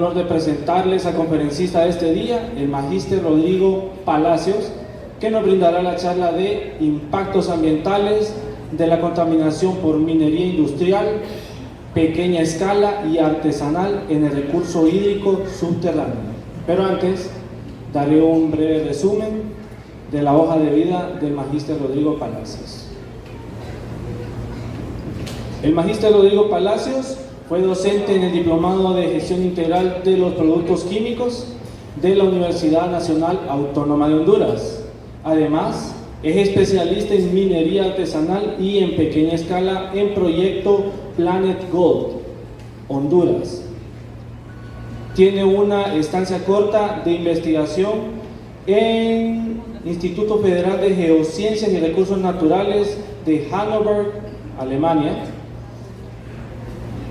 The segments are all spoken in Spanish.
honor de presentarles al conferencista de este día, el magíster Rodrigo Palacios, que nos brindará la charla de impactos ambientales de la contaminación por minería industrial, pequeña escala y artesanal en el recurso hídrico subterráneo. Pero antes, daré un breve resumen de la hoja de vida del magíster Rodrigo Palacios. El magíster Rodrigo Palacios fue docente en el Diplomado de Gestión Integral de los Productos Químicos de la Universidad Nacional Autónoma de Honduras. Además, es especialista en minería artesanal y en pequeña escala en proyecto Planet Gold, Honduras. Tiene una estancia corta de investigación en Instituto Federal de Geociencias y Recursos Naturales de Hannover, Alemania.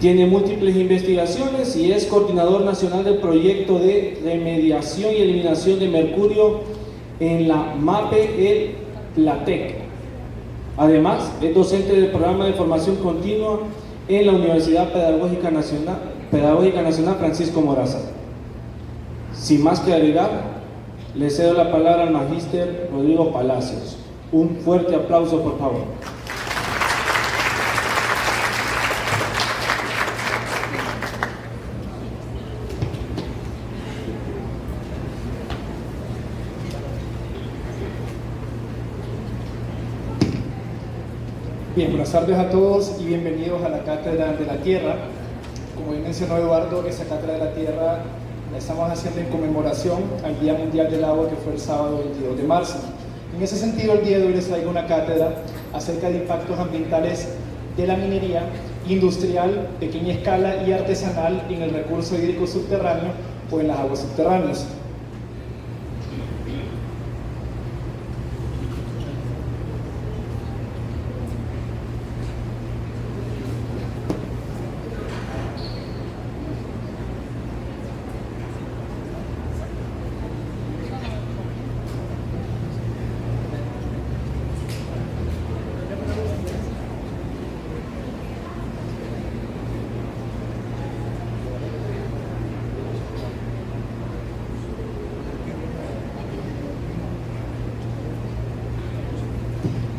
Tiene múltiples investigaciones y es coordinador nacional del proyecto de remediación y eliminación de mercurio en la MAPE-El-Platec. Además, es docente del programa de formación continua en la Universidad Pedagógica Nacional Francisco Morazán. Sin más que agregar, le cedo la palabra al magíster Rodrigo Palacios. Un fuerte aplauso, por favor. Bien, buenas tardes a todos y bienvenidos a la Cátedra de la Tierra. Como bien mencionó Eduardo, esta Cátedra de la Tierra la estamos haciendo en conmemoración al Día Mundial del Agua, que fue el sábado 22 de marzo. En ese sentido, el día de hoy les traigo una cátedra acerca de impactos ambientales de la minería industrial, pequeña escala y artesanal en el recurso hídrico subterráneo o en las aguas subterráneas.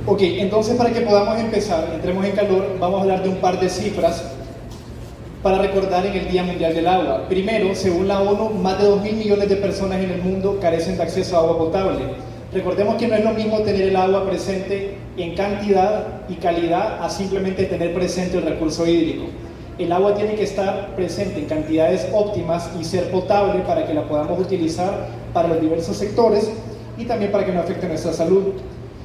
Ok, entonces para que podamos empezar, entremos en calor, vamos a hablar de un par de cifras para recordar en el Día Mundial del Agua. Primero, según la ONU, más de 2.000 millones de personas en el mundo carecen de acceso a agua potable. Recordemos que no es lo mismo tener el agua presente en cantidad y calidad a simplemente tener presente el recurso hídrico. El agua tiene que estar presente en cantidades óptimas y ser potable para que la podamos utilizar para los diversos sectores y también para que no afecte nuestra salud.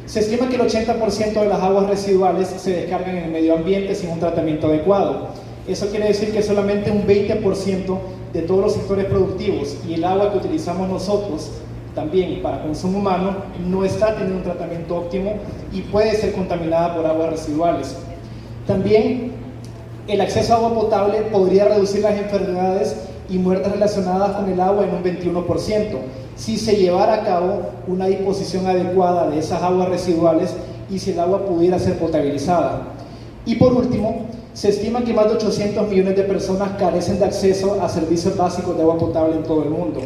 Se estima que el 80% de las aguas residuales se descargan en el medio ambiente sin un tratamiento adecuado. Eso quiere decir que solamente un 20% de todos los sectores productivos y el agua que utilizamos nosotros también para consumo humano no está teniendo un tratamiento óptimo y puede ser contaminada por aguas residuales. También el acceso a agua potable podría reducir las enfermedades y muertes relacionadas con el agua en un 21%, si se llevara a cabo una disposición adecuada de esas aguas residuales y si el agua pudiera ser potabilizada. Y por último, se estima que más de 800 millones de personas carecen de acceso a servicios básicos de agua potable en todo el mundo.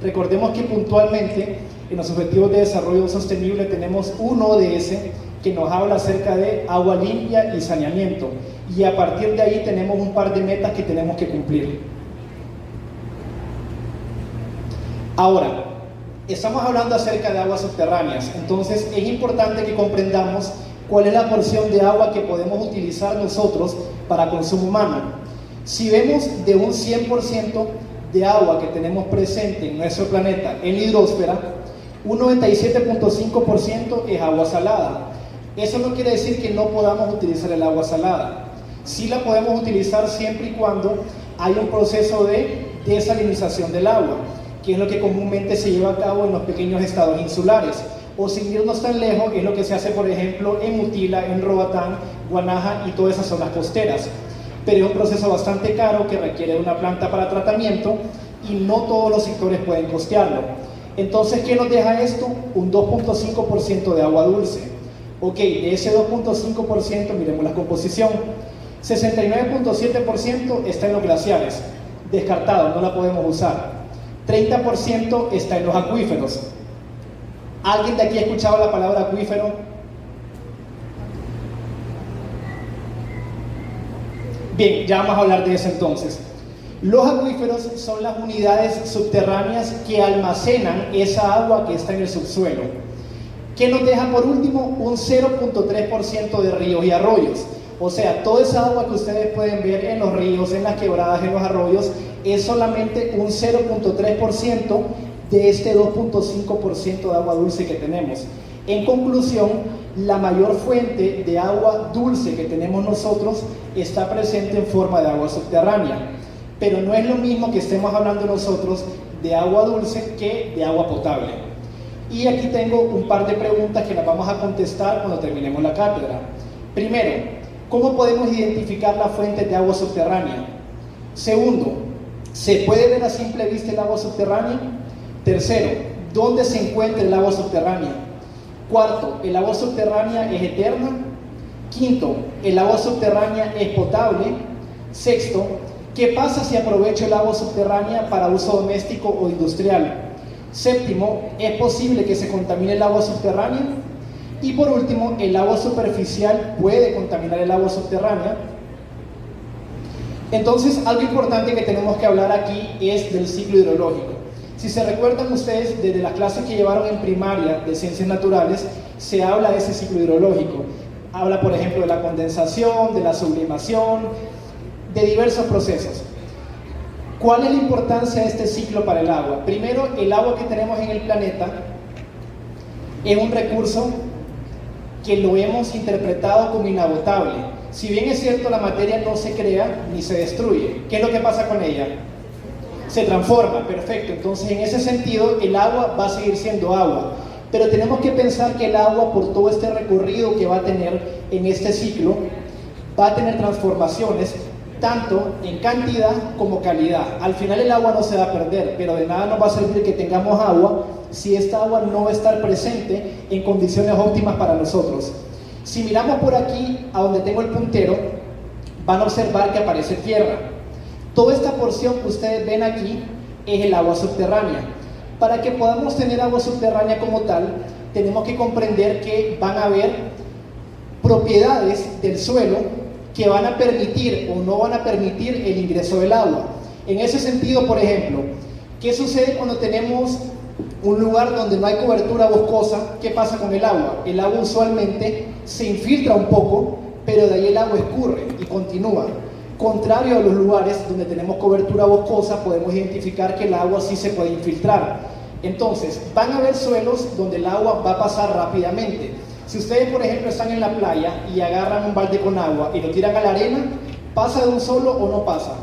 Recordemos que puntualmente en los Objetivos de Desarrollo Sostenible tenemos un ODS que nos habla acerca de agua limpia y saneamiento, y a partir de ahí tenemos un par de metas que tenemos que cumplir. Ahora, estamos hablando acerca de aguas subterráneas, entonces es importante que comprendamos cuál es la porción de agua que podemos utilizar nosotros para consumo humano. Si vemos de un 100% de agua que tenemos presente en nuestro planeta, en la hidrósfera, un 97.5% es agua salada. Eso no quiere decir que no podamos utilizar el agua salada. Sí la podemos utilizar siempre y cuando hay un proceso de desalinización del agua, que es lo que comúnmente se lleva a cabo en los pequeños estados insulares. O sin irnos tan lejos, es lo que se hace, por ejemplo, en Utila, en Roatán, Guanaja y todas esas zonas costeras. Pero es un proceso bastante caro que requiere una planta para tratamiento y no todos los sectores pueden costearlo. Entonces, ¿qué nos deja esto? Un 2.5% de agua dulce. Ok, de ese 2.5%, miremos la composición. 69.7% está en los glaciares. descartado, no la podemos usar. 30% está en los acuíferos. ¿Alguien de aquí ha escuchado la palabra acuífero? Bien, ya vamos a hablar de eso entonces. Los acuíferos son las unidades subterráneas que almacenan esa agua que está en el subsuelo, que nos deja por último un 0.3% de ríos y arroyos. O sea, toda esa agua que ustedes pueden ver en los ríos, en las quebradas, en los arroyos, es solamente un 0.3% de este 2.5% de agua dulce que tenemos. En conclusión, la mayor fuente de agua dulce que tenemos nosotros está presente en forma de agua subterránea. Pero no es lo mismo que estemos hablando nosotros de agua dulce que de agua potable. Y aquí tengo un par de preguntas que las vamos a contestar cuando terminemos la cátedra. Primero, ¿cómo podemos identificar las fuentes de agua subterránea? Segundo, ¿se puede ver a simple vista el agua subterránea? Tercero, ¿dónde se encuentra el agua subterránea? Cuarto, ¿el agua subterránea es eterna? Quinto, ¿el agua subterránea es potable? Sexto, ¿qué pasa si aprovecho el agua subterránea para uso doméstico o industrial? Séptimo, ¿es posible que se contamine el agua subterránea? Y por último, ¿el agua superficial puede contaminar el agua subterránea? Entonces, algo importante que tenemos que hablar aquí es del ciclo hidrológico. Si se recuerdan ustedes, desde las clases que llevaron en primaria de ciencias naturales, se habla de ese ciclo hidrológico. Habla, por ejemplo, de la condensación, de la sublimación, de diversos procesos. ¿Cuál es la importancia de este ciclo para el agua? Primero, el agua que tenemos en el planeta es un recurso que lo hemos interpretado como inagotable. Si bien es cierto, la materia no se crea ni se destruye. ¿Qué es lo que pasa con ella? Se transforma, perfecto. Entonces, en ese sentido, el agua va a seguir siendo agua. Pero tenemos que pensar que el agua, por todo este recorrido que va a tener en este ciclo, va a tener transformaciones, tanto en cantidad como calidad. Al final el agua no se va a perder, pero de nada nos va a servir que tengamos agua si esta agua no va a estar presente en condiciones óptimas para nosotros. Si miramos por aquí, a donde tengo el puntero, van a observar que aparece tierra. Toda esta porción que ustedes ven aquí es el agua subterránea. Para que podamos tener agua subterránea como tal, tenemos que comprender que van a haber propiedades del suelo que van a permitir o no van a permitir el ingreso del agua. En ese sentido, por ejemplo, ¿qué sucede cuando tenemos un lugar donde no hay cobertura boscosa? ¿Qué pasa con el agua? El agua usualmente se infiltra un poco, pero de ahí el agua escurre y continúa. Contrario a los lugares donde tenemos cobertura boscosa, podemos identificar que el agua sí se puede infiltrar. Entonces, van a haber suelos donde el agua va a pasar rápidamente. Si ustedes, por ejemplo, están en la playa y agarran un balde con agua y lo tiran a la arena, ¿pasa de un solo o no pasa?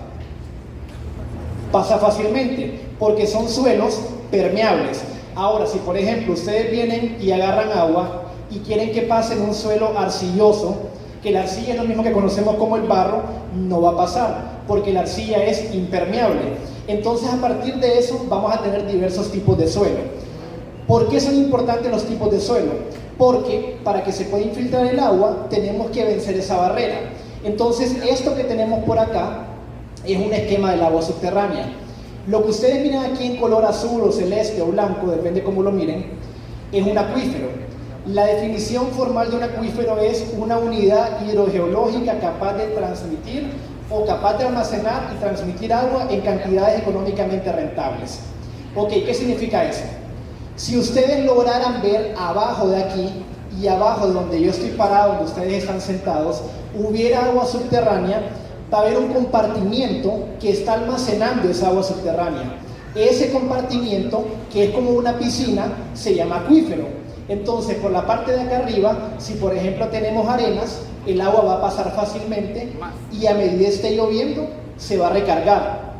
Pasa fácilmente, porque son suelos permeables. Ahora, si por ejemplo ustedes vienen y agarran agua y quieren que pase en un suelo arcilloso, que la arcilla es lo mismo que conocemos como el barro, no va a pasar, porque la arcilla es impermeable. Entonces, a partir de eso, vamos a tener diversos tipos de suelo. ¿Por qué son importantes los tipos de suelo? Porque para que se pueda infiltrar el agua, tenemos que vencer esa barrera. Entonces, esto que tenemos por acá es un esquema del agua subterránea. Lo que ustedes miran aquí en color azul o celeste o blanco, depende cómo lo miren, es un acuífero. La definición formal de un acuífero es una unidad hidrogeológica capaz de transmitir o capaz de almacenar y transmitir agua en cantidades económicamente rentables. Ok, ¿qué significa eso? Si ustedes lograran ver abajo de aquí y abajo de donde yo estoy parado, donde ustedes están sentados, hubiera agua subterránea, va a haber un compartimiento que está almacenando esa agua subterránea. Ese compartimiento, que es como una piscina, se llama acuífero. Entonces, por la parte de acá arriba, si por ejemplo tenemos arenas, el agua va a pasar fácilmente y a medida esté lloviendo, se va a recargar.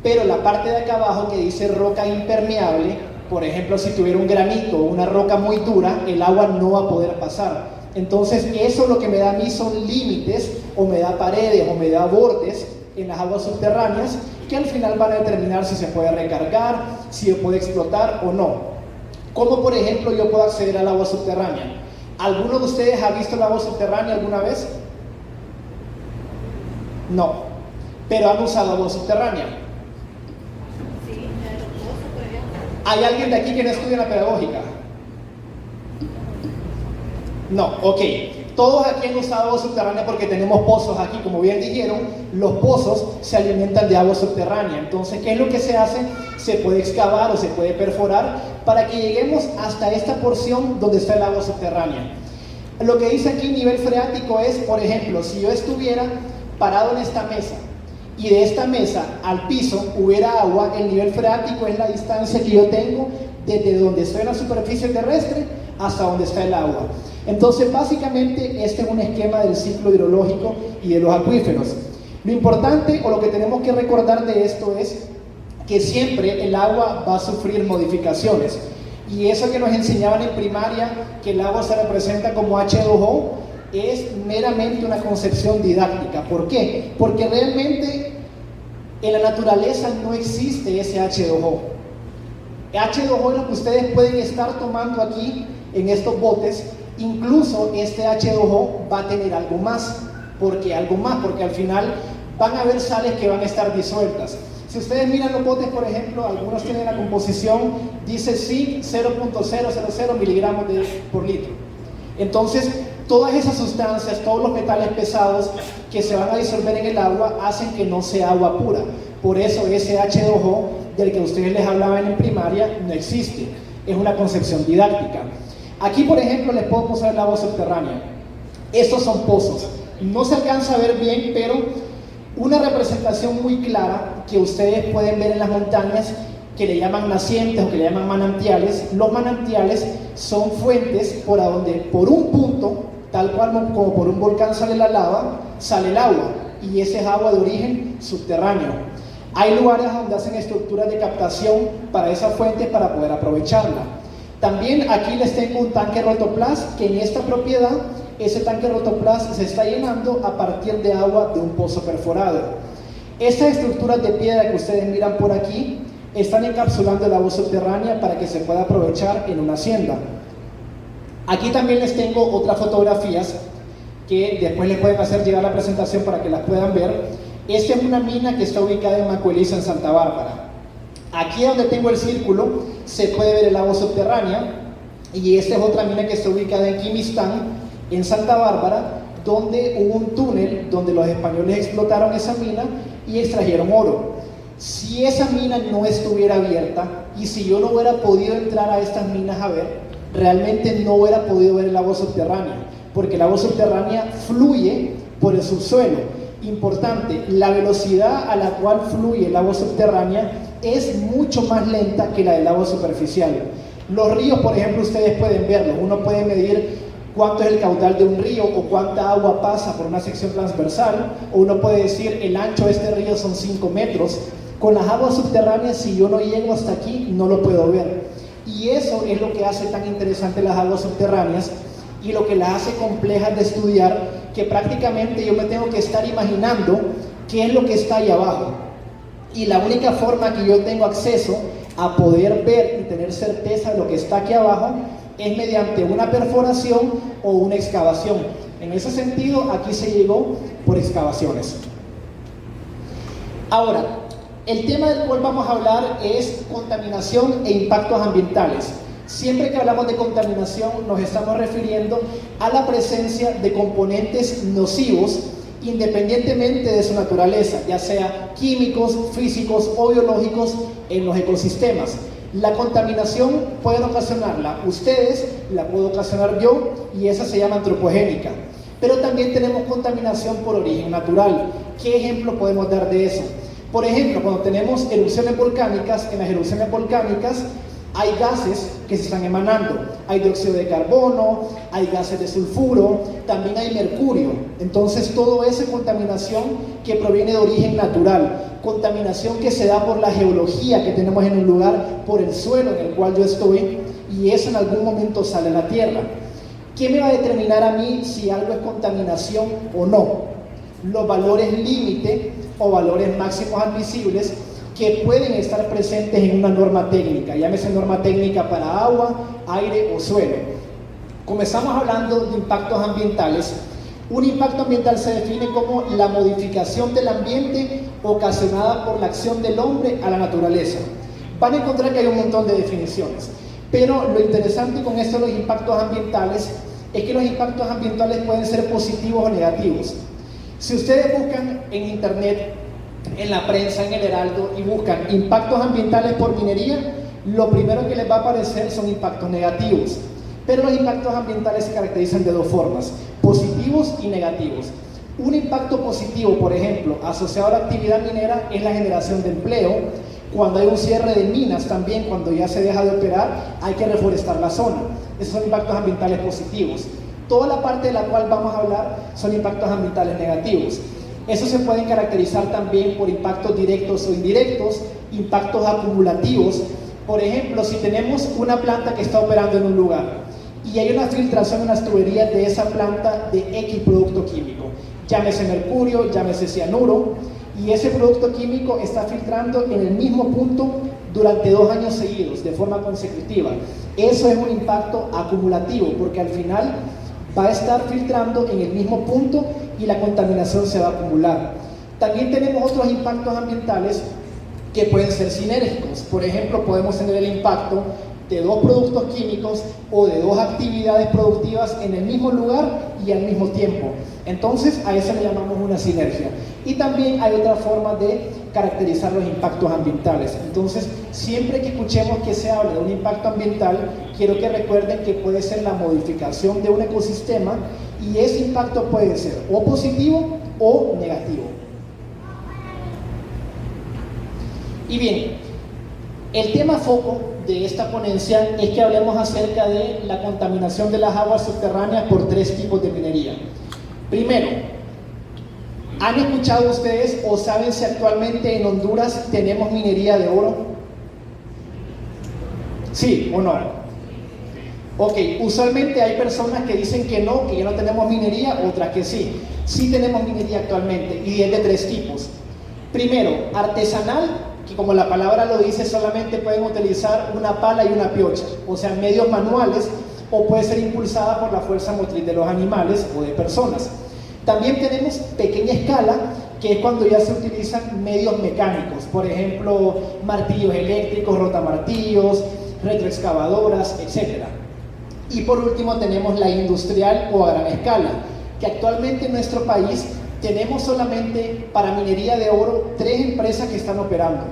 Pero la parte de acá abajo que dice roca impermeable, por ejemplo, si tuviera un granito o una roca muy dura, el agua no va a poder pasar. Entonces, eso lo que me da a mí son límites, o me da paredes, o me da bordes en las aguas subterráneas, que al final van a determinar si se puede recargar, si se puede explotar o no. ¿Cómo, por ejemplo, yo puedo acceder al agua subterránea? ¿Alguno de ustedes ha visto el agua subterránea alguna vez? No, pero han usado agua subterránea. ¿Hay alguien de aquí que no estudia en la pedagógica? No, ok. Todos aquí han usado agua subterránea porque tenemos pozos aquí. Como bien dijeron, los pozos se alimentan de agua subterránea. Entonces, ¿qué es lo que se hace? Se puede excavar o se puede perforar para que lleguemos hasta esta porción donde está el agua subterránea. Lo que dice aquí nivel freático es, por ejemplo, si yo estuviera parado en esta mesa y de esta mesa al piso hubiera agua, el nivel freático es la distancia que yo tengo desde donde estoy en la superficie terrestre hasta donde está el agua. Entonces, básicamente, este es un esquema del ciclo hidrológico y de los acuíferos. Lo importante o lo que tenemos que recordar de esto es que siempre el agua va a sufrir modificaciones. Y eso que nos enseñaban en primaria, que el agua se representa como H2O, es meramente una concepción didáctica. ¿Por qué? Porque realmente en la naturaleza no existe ese H2O. H2O es lo que ustedes pueden estar tomando aquí en estos botes. Incluso este H2O va a tener algo más, porque al final van a haber sales que van a estar disueltas. Si ustedes miran los botes, por ejemplo, algunos tienen la composición, dice zinc 0.000 miligramos por litro. Entonces, todas esas sustancias, todos los metales pesados que se van a disolver en el agua hacen que no sea agua pura. Por eso ese H2O del que ustedes les hablaban en primaria no existe, es una concepción didáctica. Aquí, por ejemplo, les puedo mostrar el agua subterránea. Estos son pozos. No se alcanza a ver bien, pero una representación muy clara que ustedes pueden ver en las montañas, que le llaman nacientes o que le llaman manantiales. Los manantiales son fuentes por donde, por un punto, tal cual como por un volcán sale la lava, sale el agua, y ese es agua de origen subterráneo. Hay lugares donde hacen estructuras de captación para esas fuentes para poder aprovecharla. También aquí les tengo un tanque rotoplas, que en esta propiedad, ese tanque rotoplas se está llenando a partir de agua de un pozo perforado. Estas estructuras de piedra que ustedes miran por aquí, están encapsulando el agua subterránea para que se pueda aprovechar en una hacienda. Aquí también les tengo otras fotografías, que después les pueden hacer llegar la presentación para que las puedan ver. Esta es una mina que está ubicada en Macueliza, en Santa Bárbara. Aquí donde tengo el círculo se puede ver el agua subterránea, y esta es otra mina que está ubicada en Quimistán, en Santa Bárbara, donde hubo un túnel donde los españoles explotaron esa mina y extrajeron oro. Si esa mina no estuviera abierta y si yo no hubiera podido entrar a estas minas a ver, realmente no hubiera podido ver el agua subterránea, porque el agua subterránea fluye por el subsuelo. Importante, la velocidad a la cual fluye el agua subterránea es mucho más lenta que la del agua superficial. Los ríos, por ejemplo, ustedes pueden verlo. Uno puede medir cuánto es el caudal de un río o cuánta agua pasa por una sección transversal, o uno puede decir el ancho de este río son 5 metros. Con las aguas subterráneas, si yo no llego hasta aquí, no lo puedo ver. Y eso es lo que hace tan interesante las aguas subterráneas y lo que las hace complejas de estudiar, que prácticamente yo me tengo que estar imaginando qué es lo que está ahí abajo. Y la única forma que yo tengo acceso a poder ver y tener certeza de lo que está aquí abajo es mediante una perforación o una excavación. En ese sentido, aquí se llegó por excavaciones. Ahora, el tema del cual vamos a hablar es contaminación e impactos ambientales. Siempre que hablamos de contaminación nos estamos refiriendo a la presencia de componentes nocivos independientemente de su naturaleza, ya sea químicos, físicos o biológicos en los ecosistemas. La contaminación pueden ocasionarla ustedes, la puedo ocasionar yo, y esa se llama antropogénica. Pero también tenemos contaminación por origen natural. ¿Qué ejemplo podemos dar de eso? Por ejemplo, cuando tenemos erupciones volcánicas, en las erupciones volcánicas hay gases que se están emanando. Hay dióxido de carbono, hay gases de sulfuro, también hay mercurio. Entonces, todo eso es contaminación que proviene de origen natural. Contaminación que se da por la geología que tenemos en un lugar, por el suelo en el cual yo estoy, y eso en algún momento sale a la tierra. ¿Qué me va a determinar a mí si algo es contaminación o no? Los valores límite o valores máximos admisibles que pueden estar presentes en una norma técnica, llámese norma técnica para agua, aire o suelo. Como estamos hablando de impactos ambientales, un impacto ambiental se define como la modificación del ambiente ocasionada por la acción del hombre a la naturaleza. van a encontrar que hay un montón de definiciones. Pero lo interesante con esto de los impactos ambientales es que los impactos ambientales pueden ser positivos o negativos. Si ustedes buscan en internet, en la prensa, en el Heraldo, y buscan impactos ambientales por minería, lo primero que les va a aparecer son impactos negativos. Pero los impactos ambientales se caracterizan de dos formas, positivos y negativos. Un impacto positivo, por ejemplo, asociado a la actividad minera, es la generación de empleo. Cuando hay un cierre de minas también, cuando ya se deja de operar, hay que reforestar la zona. Esos son impactos ambientales positivos. Toda la parte de la cual vamos a hablar son impactos ambientales negativos. Esos se pueden caracterizar también por impactos directos o indirectos, impactos acumulativos. Por ejemplo, si tenemos una planta que está operando en un lugar y hay una filtración en las tuberías de esa planta de X producto químico, llámese mercurio, llámese cianuro, y ese producto químico está filtrando en el mismo punto durante 2 años seguidos, de forma consecutiva. Eso es un impacto acumulativo, porque al final va a estar filtrando en el mismo punto y la contaminación se va a acumular. También tenemos otros impactos ambientales que pueden ser sinérgicos. Por ejemplo, podemos tener el impacto de 2 productos químicos o de 2 actividades productivas en el mismo lugar y al mismo tiempo. Entonces, a eso le llamamos una sinergia. Y también hay otra forma de caracterizar los impactos ambientales. Entonces, siempre que escuchemos que se habla de un impacto ambiental, quiero que recuerden que puede ser la modificación de un ecosistema, y ese impacto puede ser o positivo o negativo. Y bien, el tema foco de esta ponencia es que hablemos acerca de la contaminación de las aguas subterráneas por 3 tipos de minería. Primero, ¿han escuchado ustedes o saben si actualmente en Honduras tenemos minería de oro? ¿Sí o no? Ok, usualmente hay personas que dicen que no, que ya no tenemos minería, otras que sí. Sí tenemos minería actualmente, y es de 3 tipos. Primero, artesanal, que como la palabra lo dice, solamente pueden utilizar una pala y una piocha, o sea, medios manuales, o puede ser impulsada por la fuerza motriz de los animales o de personas. También tenemos pequeña escala, que es cuando ya se utilizan medios mecánicos, por ejemplo, martillos eléctricos, rotamartillos, retroexcavadoras, etc. Y por último tenemos la industrial o a gran escala, que actualmente en nuestro país tenemos solamente para minería de oro 3 empresas que están operando.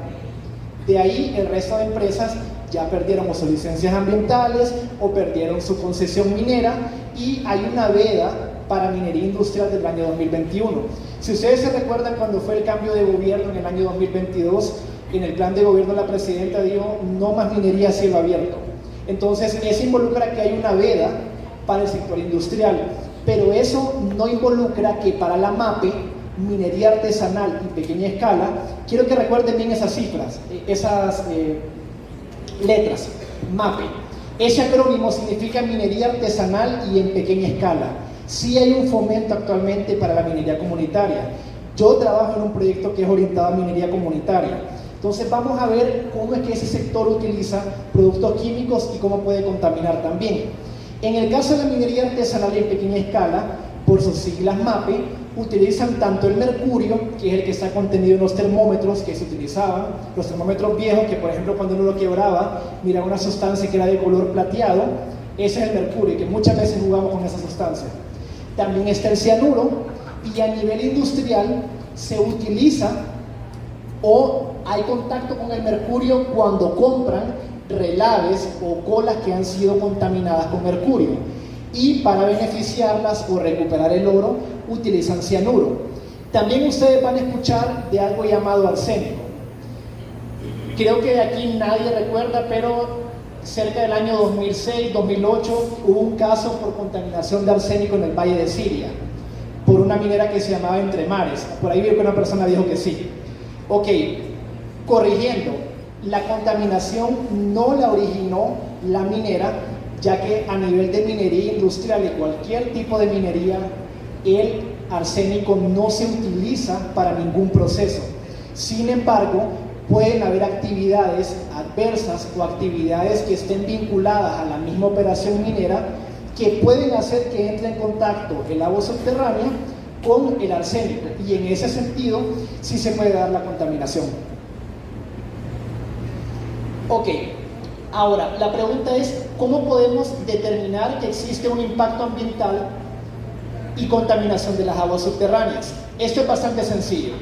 De ahí el resto de empresas ya perdieron o sus licencias ambientales o perdieron su concesión minera, y hay una veda para minería industrial del año 2021. Si ustedes se recuerdan, cuando fue el cambio de gobierno en el año 2022, en el plan de gobierno la presidenta dijo no más minería a cielo abierto. Entonces eso involucra que hay una veda para el sector industrial, pero eso no involucra que para la MAPE, minería artesanal y pequeña escala, quiero que recuerden bien esas cifras, esas letras, MAPE. Ese acrónimo significa minería artesanal y en pequeña escala. Sí hay un fomento actualmente para la minería comunitaria. Yo trabajo en un proyecto que es orientado a minería comunitaria. Entonces vamos a ver cómo es que ese sector utiliza productos químicos y cómo puede contaminar también. En el caso de la minería artesanal y en pequeña escala, por sus siglas MAPE, utilizan tanto el mercurio, que es el que está contenido en los termómetros que se utilizaban, los termómetros viejos, que por ejemplo cuando uno lo quebraba, miraba una sustancia que era de color plateado. Ese es el mercurio, que muchas veces jugamos con esa sustancia. También está el cianuro, y a nivel industrial se utiliza o hay contacto con el mercurio cuando compran relaves o colas que han sido contaminadas con mercurio, y para beneficiarlas o recuperar el oro utilizan cianuro. También ustedes van a escuchar de algo llamado arsénico. Creo que aquí nadie recuerda, pero cerca del año 2006-2008 hubo un caso por contaminación de arsénico en el Valle de Siria por una minera que se llamaba Entre Mares. Por ahí vi que una persona dijo que sí. Ok, corrigiendo, la contaminación no la originó la minera, ya que a nivel de minería industrial y cualquier tipo de minería, el arsénico no se utiliza para ningún proceso. Sin embargo, pueden haber actividades adversas o actividades que estén vinculadas a la misma operación minera que pueden hacer que entre en contacto el agua subterránea con el arsénico, y en ese sentido sí se puede dar la contaminación. Ok, ahora la pregunta es, ¿cómo podemos determinar que existe un impacto ambiental y contaminación de las aguas subterráneas? Esto es bastante sencillo.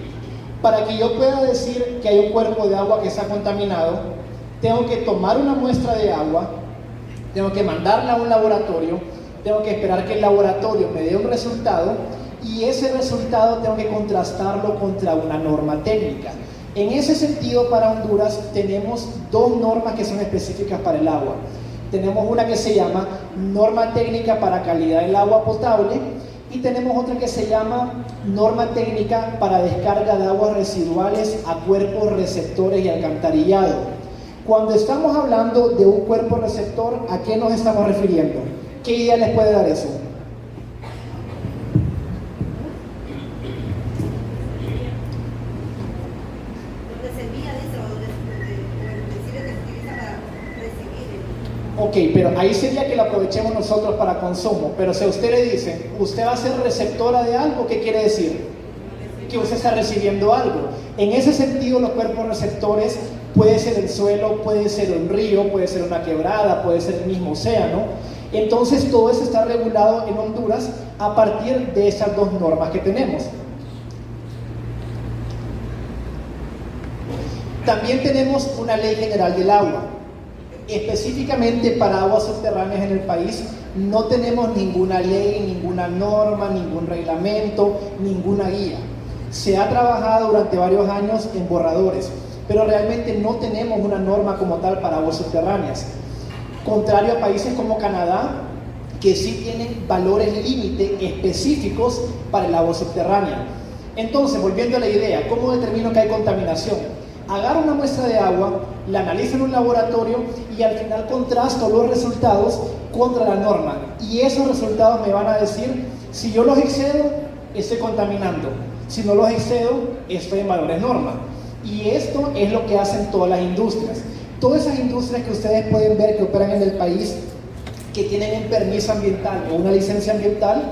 Para que yo pueda decir que hay un cuerpo de agua que está contaminado, tengo que tomar una muestra de agua, tengo que mandarla a un laboratorio, tengo que esperar que el laboratorio me dé un resultado y ese resultado tengo que contrastarlo contra una norma técnica. En ese sentido, para Honduras tenemos dos normas que son específicas para el agua. Tenemos una que se llama Norma Técnica para Calidad del Agua Potable y tenemos otra que se llama Norma Técnica para Descarga de Aguas Residuales a Cuerpos Receptores y Alcantarillado. Cuando estamos hablando de un cuerpo receptor, ¿a qué nos estamos refiriendo? ¿Qué idea les puede dar eso? Ok, pero ahí sería que lo aprovechemos nosotros para consumo. Pero si a usted le dicen, usted va a ser receptora de algo, ¿qué quiere decir? Que usted está recibiendo algo. En ese sentido, los cuerpos receptores puede ser el suelo, puede ser un río, puede ser una quebrada, puede ser el mismo océano. Entonces, todo eso está regulado en Honduras a partir de esas dos normas que tenemos. También tenemos una Ley General del Agua. Específicamente para aguas subterráneas en el país no tenemos ninguna ley, ninguna norma, ningún reglamento, ninguna guía. Se ha trabajado durante varios años en borradores, pero realmente no tenemos una norma como tal para aguas subterráneas. Contrario a países como Canadá, que sí tienen valores límite específicos para el agua subterránea. Entonces, volviendo a la idea, ¿cómo determino que hay contaminación? Agarro una muestra de agua, la analizo en un laboratorio y al final contrasto los resultados contra la norma. Y esos resultados me van a decir, si yo los excedo, estoy contaminando. Si no los excedo, estoy en valores norma. Y esto es lo que hacen todas las industrias. Todas esas industrias que ustedes pueden ver que operan en el país, que tienen un permiso ambiental o una licencia ambiental,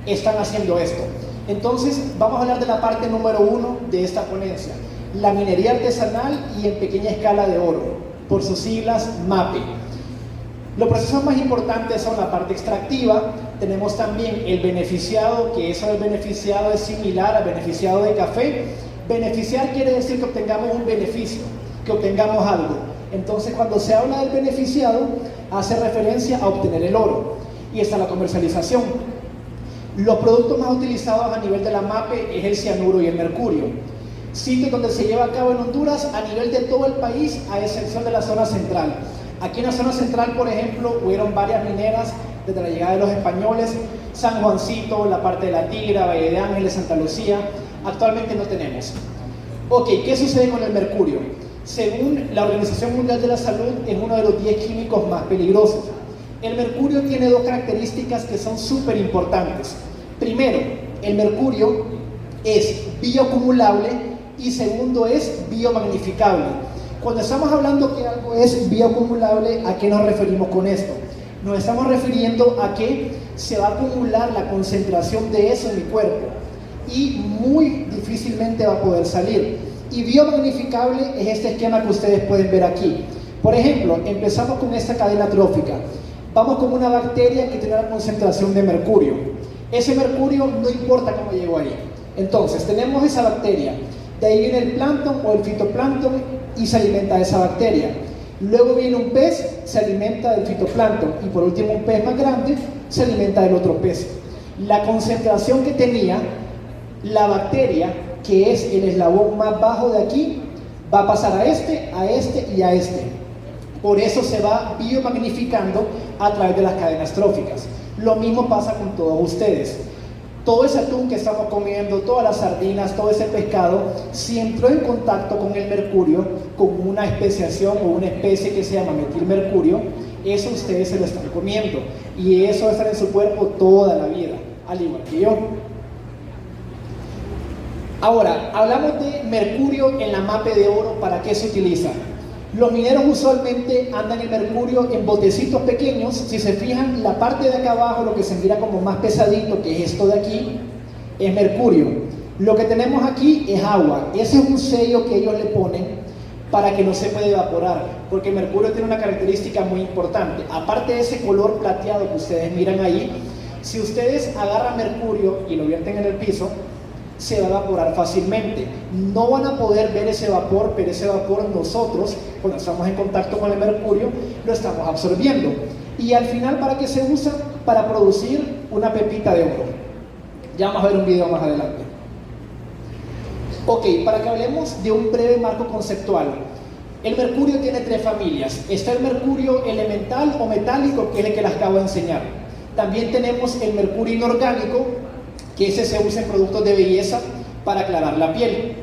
están haciendo esto. Entonces, vamos a hablar de la parte número 1 de esta ponencia. La minería artesanal y en pequeña escala de oro, por sus siglas MAPE. Los procesos más importantes son la parte extractiva, tenemos también el beneficiado, que eso del beneficiado es similar al beneficiado de café. Beneficiar quiere decir que obtengamos un beneficio, que obtengamos algo. Entonces, cuando se habla del beneficiado, hace referencia a obtener el oro. Y está la comercialización. Los productos más utilizados a nivel de la MAPE es el cianuro y el mercurio. Sitios donde se lleva a cabo en Honduras a nivel de todo el país, a excepción de la zona central. Aquí en la zona central, por ejemplo, hubieron varias mineras desde la llegada de los españoles, San Juancito, la parte de La Tigra, Valle de Ángeles, Santa Lucía. Actualmente no tenemos. Ok, ¿qué sucede con el mercurio? Según la Organización Mundial de la Salud, es uno de los 10 químicos más peligrosos. El mercurio tiene dos características que son súper importantes. Primero, el mercurio es bioacumulable y segundo es biomagnificable. Cuando estamos hablando que algo es bioacumulable, ¿a qué nos referimos con esto? Nos estamos refiriendo a que se va a acumular la concentración de eso en mi cuerpo y muy difícilmente va a poder salir. Y biomagnificable es este esquema que ustedes pueden ver aquí. Por ejemplo, empezamos con esta cadena trófica. Vamos con una bacteria que tiene una concentración de mercurio. Ese mercurio no importa cómo llegó ahí. Entonces, tenemos esa bacteria. De ahí viene el plancton o el fitoplancton y se alimenta de esa bacteria. Luego viene un pez, se alimenta del fitoplancton. Y por último, un pez más grande se alimenta del otro pez. La concentración que tenía la bacteria, que es el eslabón más bajo de aquí, va a pasar a este y a este. Por eso se va biomagnificando a través de las cadenas tróficas. Lo mismo pasa con todos ustedes. Todo ese atún que estamos comiendo, todas las sardinas, todo ese pescado, si entró en contacto con el mercurio, con una especiación o una especie que se llama metilmercurio, eso ustedes se lo están comiendo. Y eso va a estar en su cuerpo toda la vida, al igual que yo. Ahora, hablamos de mercurio en la MAPE de oro. ¿Para qué se utiliza? Los mineros usualmente andan el mercurio en botecitos pequeños. Si se fijan, la parte de acá abajo, lo que se mira como más pesadito, que es esto de aquí, es mercurio. Lo que tenemos aquí es agua. Ese es un sello que ellos le ponen para que no se pueda evaporar, porque el mercurio tiene una característica muy importante. Aparte de ese color plateado que ustedes miran ahí, si ustedes agarran mercurio y lo vierten en el piso, se va a evaporar fácilmente. No van a poder ver ese vapor, pero ese vapor nosotros, cuando estamos en contacto con el mercurio, lo estamos absorbiendo. Y al final, ¿para qué se usa? Para producir una pepita de oro. Ya vamos a ver un video más adelante. Ok, para que hablemos de un breve marco conceptual. El mercurio tiene tres familias. Está el mercurio elemental o metálico, que es el que les acabo de enseñar. También tenemos el mercurio inorgánico, que ese se usa en productos de belleza para aclarar la piel.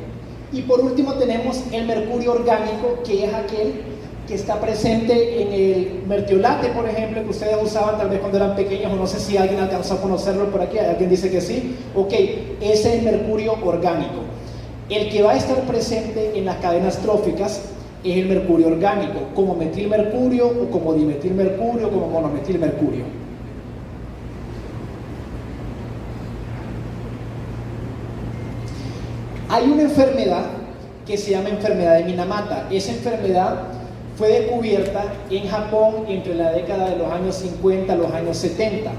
Y por último tenemos el mercurio orgánico, que es aquel que está presente en el mertiolate, por ejemplo, que ustedes usaban tal vez cuando eran pequeños, o no sé si alguien alcanzó a conocerlo por aquí, alguien dice que sí. Ok, ese es el mercurio orgánico. El que va a estar presente en las cadenas tróficas es el mercurio orgánico, como metilmercurio, o como dimetilmercurio, como monometilmercurio. Hay una enfermedad que se llama enfermedad de Minamata. Esa enfermedad fue descubierta en Japón entre la década de los años 50 a los años 70.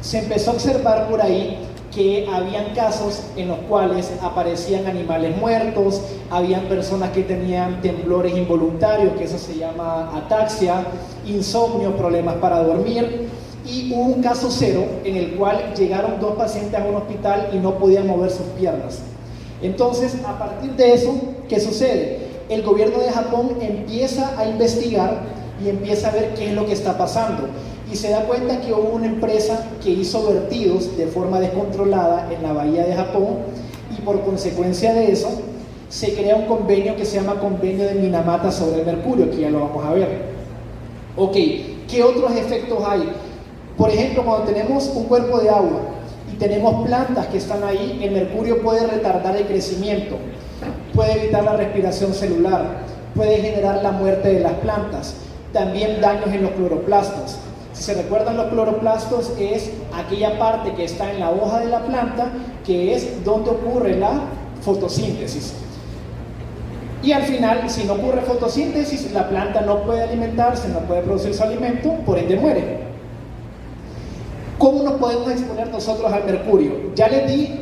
Se empezó a observar por ahí que habían casos en los cuales aparecían animales muertos, habían personas que tenían temblores involuntarios, que eso se llama ataxia, insomnio, problemas para dormir, y hubo un caso cero en el cual llegaron 2 pacientes a un hospital y no podían mover sus piernas. Entonces, a partir de eso, ¿qué sucede? El gobierno de Japón empieza a investigar y empieza a ver qué es lo que está pasando. Y se da cuenta que hubo una empresa que hizo vertidos de forma descontrolada en la bahía de Japón, y por consecuencia de eso se crea un convenio que se llama Convenio de Minamata sobre el mercurio, que ya lo vamos a ver. Ok, ¿qué otros efectos hay? Por ejemplo, cuando tenemos un cuerpo de agua y tenemos plantas que están ahí, el mercurio puede retardar el crecimiento, puede evitar la respiración celular, puede generar la muerte de las plantas, también daños en los cloroplastos. Si se recuerdan, los cloroplastos es aquella parte que está en la hoja de la planta, que es donde ocurre la fotosíntesis. Y al final, si no ocurre fotosíntesis, la planta no puede alimentarse, no puede producir su alimento, por ende muere. ¿Cómo nos podemos exponer nosotros al mercurio? Ya les di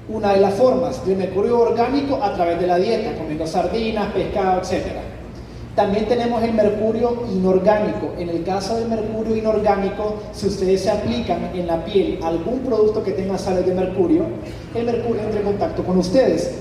una de las formas del mercurio orgánico a través de la dieta, comiendo sardinas, pescado, etc. También tenemos el mercurio inorgánico. En el caso del mercurio inorgánico, si ustedes se aplican en la piel algún producto que tenga sales de mercurio, el mercurio entra en contacto con ustedes.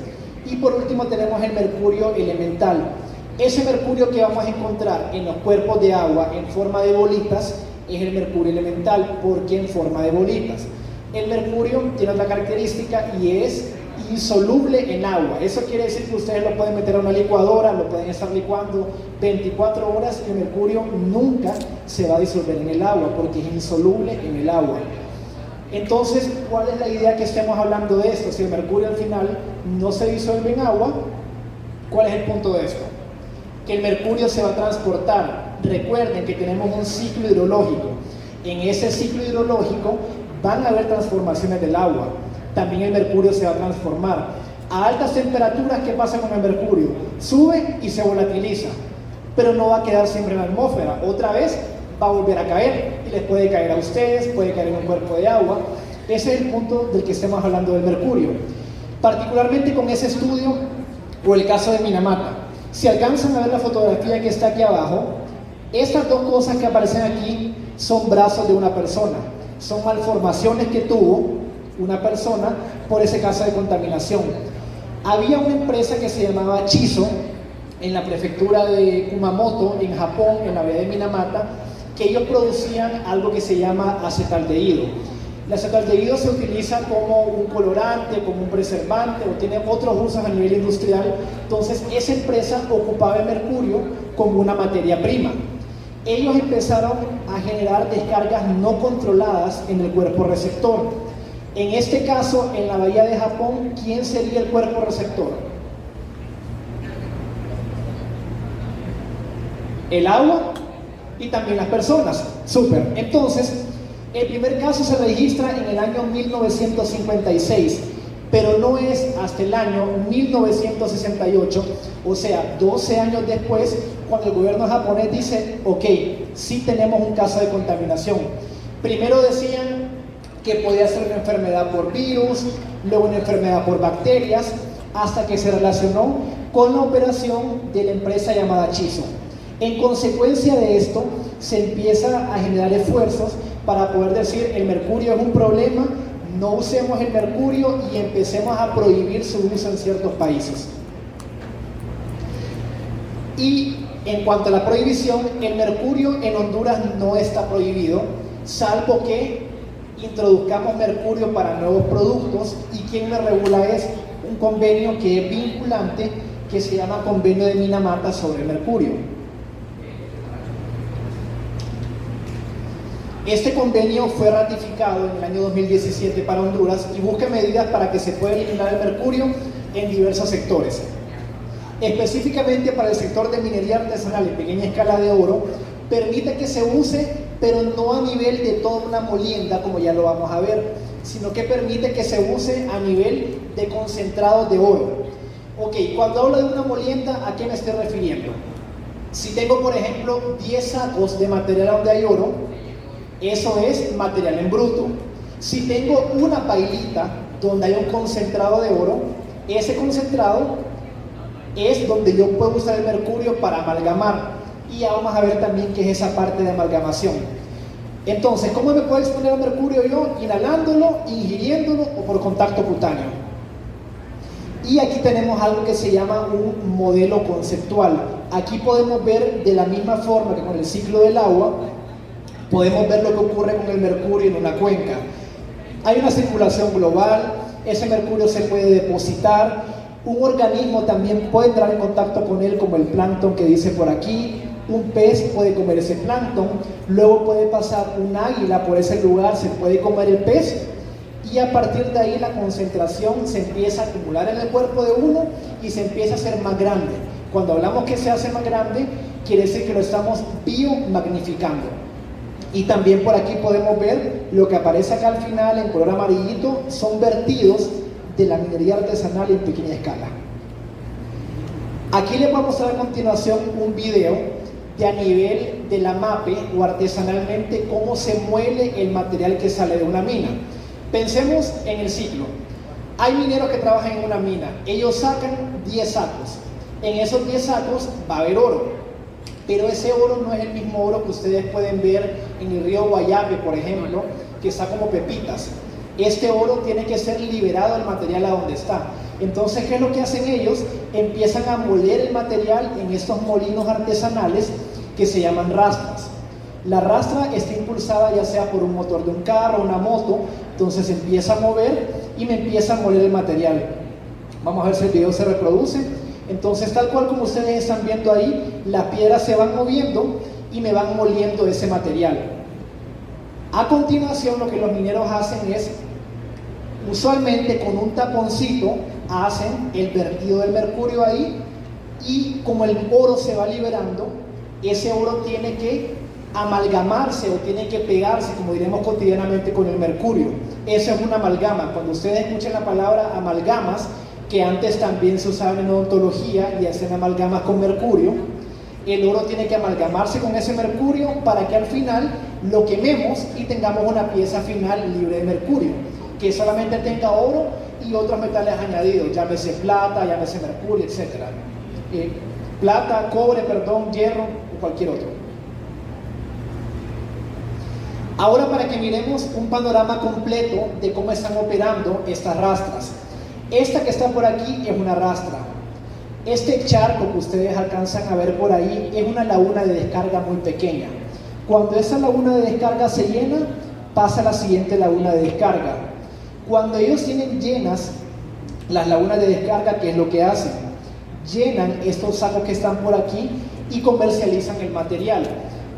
Y por último tenemos el mercurio elemental. Ese mercurio que vamos a encontrar en los cuerpos de agua en forma de bolitas es el mercurio elemental. ¿Por qué en forma de bolitas? El mercurio tiene otra característica y es insoluble en agua. Eso quiere decir que ustedes lo pueden meter a una licuadora, lo pueden estar licuando 24 horas y el mercurio nunca se va a disolver en el agua porque es insoluble en el agua. Entonces, ¿cuál es la idea que estemos hablando de esto? Si el mercurio al final no se disuelve en agua, ¿cuál es el punto de esto? Que el mercurio se va a transportar. Recuerden que tenemos un ciclo hidrológico. En ese ciclo hidrológico van a haber transformaciones del agua. También el mercurio se va a transformar. A altas temperaturas, ¿qué pasa con el mercurio? Sube y se volatiliza, pero no va a quedar siempre en la atmósfera. Otra vez va a volver a caer y les puede caer a ustedes, puede caer en un cuerpo de agua. Ese es el punto del que estemos hablando del mercurio. Particularmente con ese estudio o el caso de Minamata. Si alcanzan a ver la fotografía que está aquí abajo, estas dos cosas que aparecen aquí son brazos de una persona. Son malformaciones que tuvo una persona por ese caso de contaminación. Había una empresa que se llamaba Chiso en la prefectura de Kumamoto, en Japón, en la bahía de Minamata, que ellos producían algo que se llama acetaldehído. El acetaldehído se utiliza como un colorante, como un preservante, o tiene otros usos a nivel industrial. Entonces, esa empresa ocupaba el mercurio como una materia prima. Ellos empezaron a generar descargas no controladas en el cuerpo receptor. En este caso, en la bahía de Japón, ¿quién sería el cuerpo receptor? El agua y también las personas. Súper. Entonces, el primer caso se registra en el año 1956. pero no es hasta el año 1968, o sea, 12 años después, cuando el gobierno japonés dice, ok, sí tenemos un caso de contaminación. Primero decían que podía ser una enfermedad por virus, luego una enfermedad por bacterias, hasta que se relacionó con la operación de la empresa llamada Chiso. En consecuencia de esto, se empieza a generar esfuerzos para poder decir, el mercurio es un problema, no usemos el mercurio y empecemos a prohibir su uso en ciertos países. Y en cuanto a la prohibición, el mercurio en Honduras no está prohibido, salvo que introduzcamos mercurio para nuevos productos, y quien me regula es un convenio que es vinculante, que se llama Convenio de Minamata sobre mercurio. Este convenio fue ratificado en el año 2017 para Honduras y busca medidas para que se pueda eliminar el mercurio en diversos sectores. Específicamente para el sector de minería artesanal en pequeña escala de oro, permite que se use, pero no a nivel de toda una molienda, como ya lo vamos a ver, sino que permite que se use a nivel de concentrados de oro. Ok, cuando hablo de una molienda, ¿a qué me estoy refiriendo? Si tengo, por ejemplo, 10 sacos de material donde hay oro, eso es material en bruto. Si tengo una pailita donde hay un concentrado de oro, ese concentrado es donde yo puedo usar el mercurio para amalgamar. Y ya vamos a ver también qué es esa parte de amalgamación. Entonces, ¿cómo me puedo exponer al mercurio yo? Inhalándolo, ingiriéndolo o por contacto cutáneo. Y aquí tenemos algo que se llama un modelo conceptual. Aquí podemos ver de la misma forma que con el ciclo del agua, podemos ver lo que ocurre con el mercurio en una cuenca. Hay una circulación global, ese mercurio se puede depositar, un organismo también puede entrar en contacto con él, como el plancton que dice por aquí. Un pez puede comer ese plancton, luego puede pasar un águila por ese lugar, se puede comer el pez, y a partir de ahí la concentración se empieza a acumular en el cuerpo de uno y se empieza a hacer más grande. Cuando hablamos que se hace más grande, quiere decir que lo estamos biomagnificando. Y también por aquí podemos ver lo que aparece acá al final en color amarillito, son vertidos de la minería artesanal en pequeña escala. Aquí les voy a mostrar a continuación un video de a nivel de la MAPE o artesanalmente cómo se muele el material que sale de una mina. Pensemos en el ciclo. Hay mineros que trabajan en una mina, ellos sacan 10 sacos. En esos 10 sacos va a haber oro. Pero ese oro no es el mismo oro que ustedes pueden ver en el río Guayabe, por ejemplo, que está como pepitas. Este oro tiene que ser liberado del material a donde está. Entonces, ¿qué es lo que hacen ellos? Empiezan a moler el material en estos molinos artesanales que se llaman rastras. La rastra está impulsada ya sea por un motor de un carro o una moto, entonces empieza a mover y me empieza a moler el material. Vamos a ver si el video se reproduce. Entonces, tal cual como ustedes están viendo ahí, las piedras se van moviendo y me van moliendo ese material. A continuación, lo que los mineros hacen es, usualmente con un taponcito, hacen el vertido del mercurio ahí, y como el oro se va liberando, ese oro tiene que amalgamarse o tiene que pegarse, como diremos cotidianamente, con el mercurio. Eso es una amalgama. Cuando ustedes escuchen la palabra amalgamas, que antes también se usaban en odontología y hacen amalgamas con mercurio, el oro tiene que amalgamarse con ese mercurio para que al final lo quememos y tengamos una pieza final libre de mercurio, que solamente tenga oro y otros metales añadidos, llámese plata, llámese mercurio, etc. Plata, cobre, hierro o cualquier otro. Ahora, para que miremos un panorama completo de cómo están operando estas rastras. Esta que está por aquí es una rastra. Este charco que ustedes alcanzan a ver por ahí es una laguna de descarga muy pequeña. Cuando esa laguna de descarga se llena, pasa a la siguiente laguna de descarga. Cuando ellos tienen llenas las lagunas de descarga, ¿qué es lo que hacen? Llenan estos sacos que están por aquí y comercializan el material.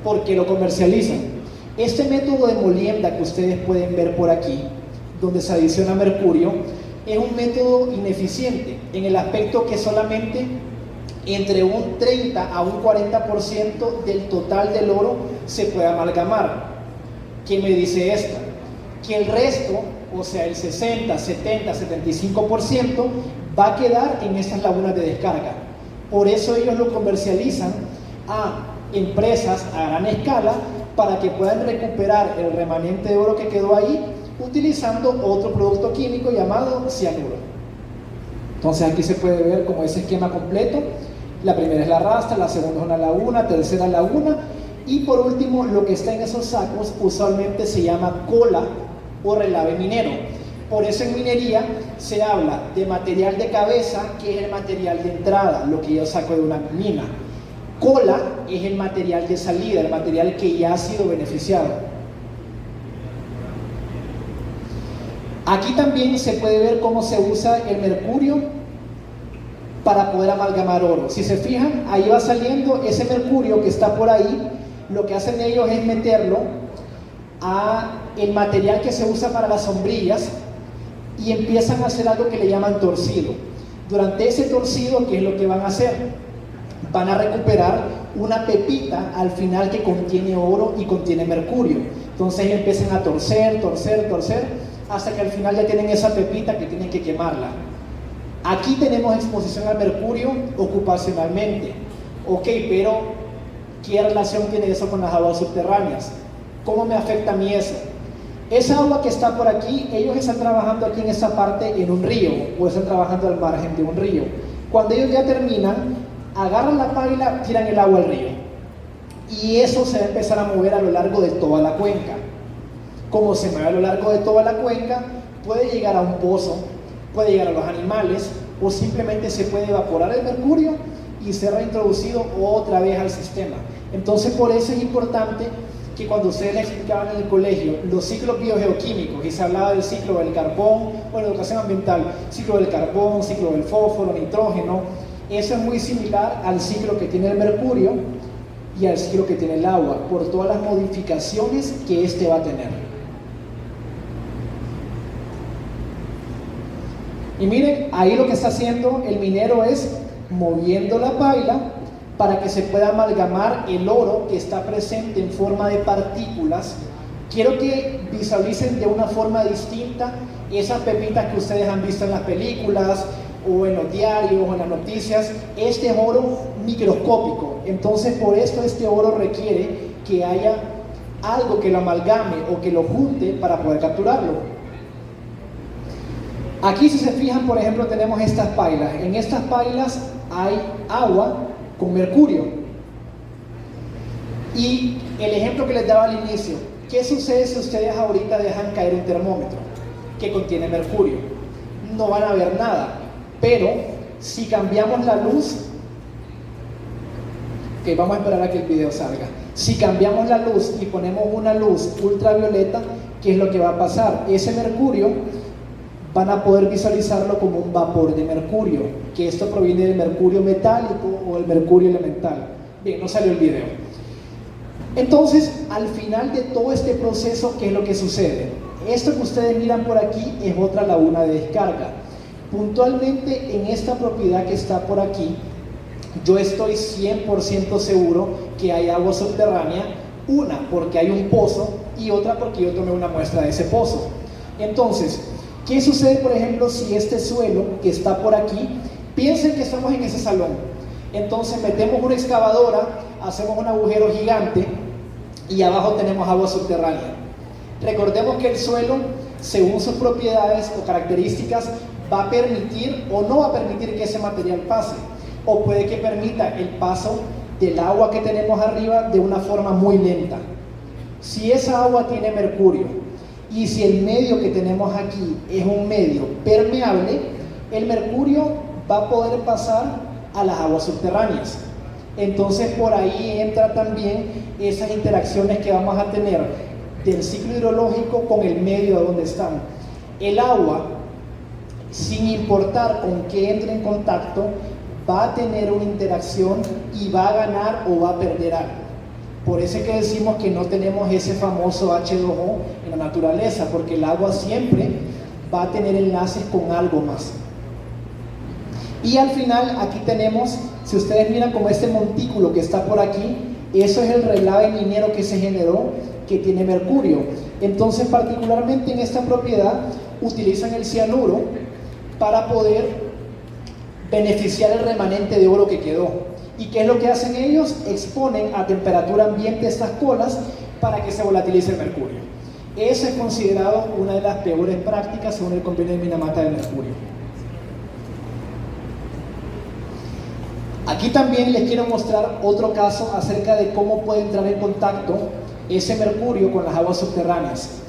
¿Por qué lo comercializan? Este método de molienda que ustedes pueden ver por aquí, donde se adiciona mercurio, es un método ineficiente en el aspecto que solamente entre un 30 a un 40% del total del oro se puede amalgamar. ¿Qué me dice esto? Que el resto o sea el 60, 70, 75%, va a quedar en estas lagunas de descarga. Por eso ellos lo comercializan a empresas a gran escala para que puedan recuperar el remanente de oro que quedó ahí utilizando otro producto químico llamado cianuro. Entonces aquí se puede ver como ese esquema completo. La primera es la rastra, la segunda es una laguna, tercera laguna y por último lo que está en esos sacos usualmente se llama cola o relave minero. Por eso en minería se habla de material de cabeza, que es el material de entrada, lo que yo saco de una mina. Cola es el material de salida, el material que ya ha sido beneficiado. Aquí también se puede ver cómo se usa el mercurio para poder amalgamar oro. Si se fijan, ahí va saliendo ese mercurio que está por ahí. Lo que hacen ellos es meterlo a el material que se usa para las sombrillas y empiezan a hacer algo que le llaman torcido. Durante ese torcido, ¿qué es lo que van a hacer? Van a recuperar una pepita al final que contiene oro y contiene mercurio. Entonces ellos empiezan a torcer, torcer, torcer, hasta que al final ya tienen esa pepita que tienen que quemarla. Aquí tenemos exposición al mercurio ocupacionalmente. Ok, pero ¿qué relación tiene eso con las aguas subterráneas? ¿Cómo me afecta a mí eso? Esa agua que está por aquí, ellos están trabajando aquí en esa parte en un río, o están trabajando al margen de un río. Cuando ellos ya terminan, agarran la paila, tiran el agua al río. Y eso se va a empezar a mover a lo largo de toda la cuenca. Como se mueve a lo largo de toda la cuenca, puede llegar a un pozo, puede llegar a los animales, o simplemente se puede evaporar el mercurio y ser reintroducido otra vez al sistema. Entonces por eso es importante que cuando ustedes le explicaban en el colegio los ciclos biogeoquímicos y se hablaba del ciclo del carbón, o en educación ambiental, ciclo del carbón, ciclo del fósforo, nitrógeno, eso es muy similar al ciclo que tiene el mercurio y al ciclo que tiene el agua, por todas las modificaciones que este va a tener. Y miren, ahí lo que está haciendo el minero es moviendo la paila para que se pueda amalgamar el oro que está presente en forma de partículas. Quiero que visualicen de una forma distinta esas pepitas que ustedes han visto en las películas o en los diarios o en las noticias. Este es oro microscópico, entonces por esto este oro requiere que haya algo que lo amalgame o que lo junte para poder capturarlo. Aquí si se fijan, por ejemplo, tenemos estas pailas. En estas pailas hay agua con mercurio. Y el ejemplo que les daba al inicio, ¿qué sucede si ustedes ahorita dejan caer un termómetro que contiene mercurio? No van a ver nada, pero si cambiamos la luz, que vamos a esperar a que el video salga, si cambiamos la luz y ponemos una luz ultravioleta, ¿qué es lo que va a pasar? Ese mercurio van a poder visualizarlo como un vapor de mercurio, que esto proviene del mercurio metálico o el mercurio elemental. Bien, no salió el video. Entonces, al final de todo este proceso, ¿qué es lo que sucede? Esto que ustedes miran por aquí es otra laguna de descarga. Puntualmente en esta propiedad que está por aquí, yo estoy 100% seguro que hay agua subterránea, una porque hay un pozo y otra porque yo tomé una muestra de ese pozo. Entonces, ¿qué sucede, por ejemplo, si este suelo que está por aquí, piensen que estamos en ese salón? Entonces metemos una excavadora, hacemos un agujero gigante y abajo tenemos agua subterránea. Recordemos que el suelo, según sus propiedades o características, va a permitir o no va a permitir que ese material pase, o puede que permita el paso del agua que tenemos arriba de una forma muy lenta. Si esa agua tiene mercurio y si el medio que tenemos aquí es un medio permeable, el mercurio va a poder pasar a las aguas subterráneas. Entonces por ahí entra también esas interacciones que vamos a tener del ciclo hidrológico con el medio donde están. El agua, sin importar con qué entre en contacto, va a tener una interacción y va a ganar o va a perder algo. Por eso es que decimos que no tenemos ese famoso H2O en la naturaleza, porque el agua siempre va a tener enlaces con algo más. Y al final aquí tenemos, si ustedes miran como este montículo que está por aquí, eso es el relave minero que se generó, que tiene mercurio. Entonces, particularmente en esta propiedad, utilizan el cianuro para poder beneficiar el remanente de oro que quedó. ¿Y qué es lo que hacen ellos? Exponen a temperatura ambiente estas colas para que se volatilice el mercurio. Esa es considerado una de las peores prácticas según el convenio de Minamata de mercurio. Aquí también les quiero mostrar otro caso acerca de cómo puede entrar en contacto ese mercurio con las aguas subterráneas.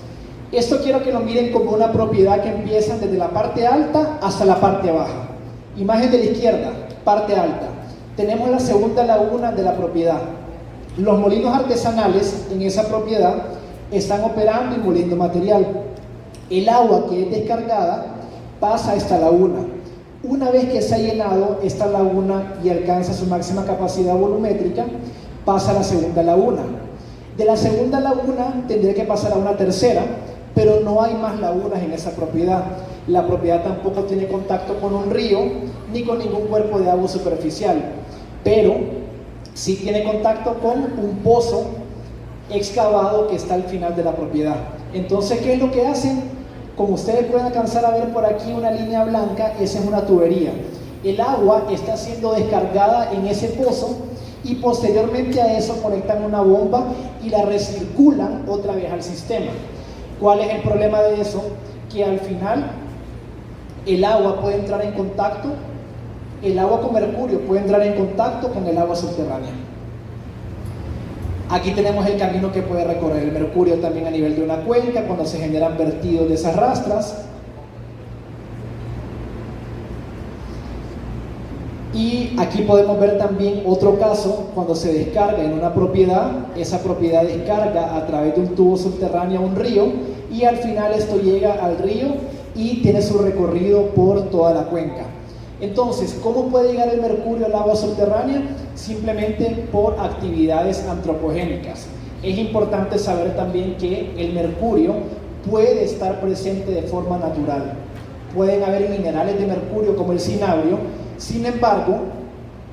Esto quiero que lo miren como una propiedad que empieza desde la parte alta hasta la parte baja. Imagen de la izquierda, parte alta. Tenemos la segunda laguna de la propiedad. Los molinos artesanales en esa propiedad están operando y moliendo material. El agua que es descargada pasa a esta laguna. Una vez que se ha llenado esta laguna y alcanza su máxima capacidad volumétrica, pasa a la segunda laguna. De la segunda laguna tendría que pasar a una tercera, pero no hay más lagunas en esa propiedad. La propiedad tampoco tiene contacto con un río ni con ningún cuerpo de agua superficial, pero sí tiene contacto con un pozo excavado que está al final de la propiedad. Entonces, ¿qué es lo que hacen? Como ustedes pueden alcanzar a ver por aquí una línea blanca, esa es una tubería. El agua está siendo descargada en ese pozo y posteriormente a eso conectan una bomba y la recirculan otra vez al sistema. ¿Cuál es el problema de eso? Que al final el agua puede entrar en contacto, el agua con mercurio puede entrar en contacto con el agua subterránea. Aquí tenemos el camino que puede recorrer el mercurio también a nivel de una cuenca cuando se generan vertidos de esas rastras. Y aquí podemos ver también otro caso cuando se descarga en una propiedad. Esa propiedad descarga a través de un tubo subterráneo a un río y al final esto llega al río y tiene su recorrido por toda la cuenca. Entonces, ¿cómo puede llegar el mercurio al agua subterránea? Simplemente por actividades antropogénicas. Es importante saber también que el mercurio puede estar presente de forma natural. Pueden haber minerales de mercurio como el cinabrio. Sin embargo,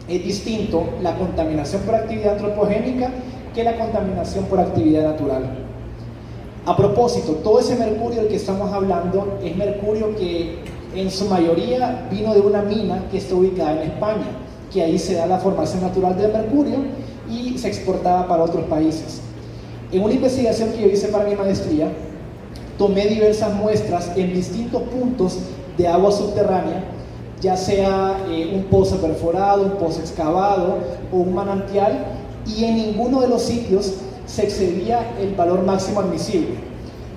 es distinto la contaminación por actividad antropogénica que la contaminación por actividad natural. A propósito, todo ese mercurio del que estamos hablando es mercurio que en su mayoría vino de una mina que está ubicada en España, que ahí se da la formación natural del mercurio y se exportaba para otros países. En una investigación que yo hice para mi maestría, tomé diversas muestras en distintos puntos de agua subterránea, ya sea un pozo perforado, un pozo excavado o un manantial, y en ninguno de los sitios se excedía el valor máximo admisible.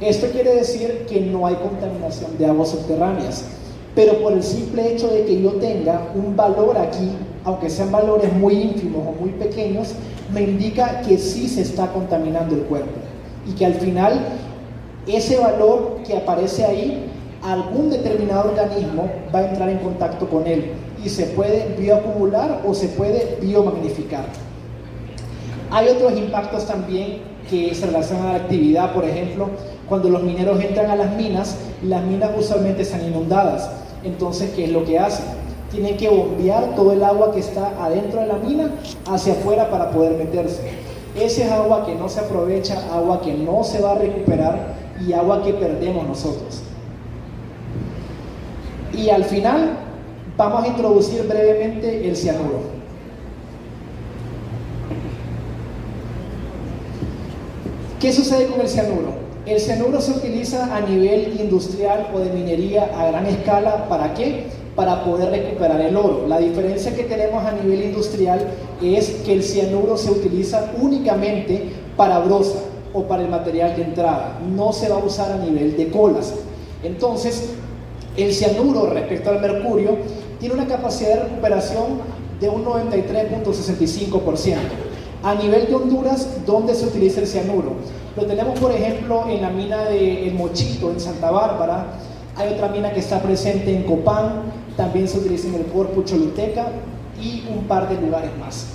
Esto quiere decir que no hay contaminación de aguas subterráneas, pero por el simple hecho de que yo tenga un valor aquí, aunque sean valores muy ínfimos o muy pequeños, me indica que sí se está contaminando el cuerpo y que al final ese valor que aparece ahí, algún determinado organismo va a entrar en contacto con él y se puede bioacumular o se puede biomagnificar. Hay otros impactos también que se relacionan a la actividad. Por ejemplo, cuando los mineros entran a las minas usualmente están inundadas. Entonces, ¿qué es lo que hacen? Tienen que bombear todo el agua que está adentro de la mina hacia afuera para poder meterse. Esa es agua que no se aprovecha, agua que no se va a recuperar y agua que perdemos nosotros. Y al final vamos a introducir brevemente el cianuro. ¿Qué sucede con el cianuro? El cianuro se utiliza a nivel industrial o de minería a gran escala. ¿Para qué? Para poder recuperar el oro. La diferencia que tenemos a nivel industrial es que el cianuro se utiliza únicamente para broza o para el material de entrada. No se va a usar a nivel de colas. Entonces, el cianuro respecto al mercurio tiene una capacidad de recuperación de un 93.65%. A nivel de Honduras, ¿dónde se utiliza el cianuro? Lo tenemos, por ejemplo, en la mina de El Mochito, en Santa Bárbara. Hay otra mina que está presente en Copán, también se utiliza en el Corpus Choluteca y un par de lugares más.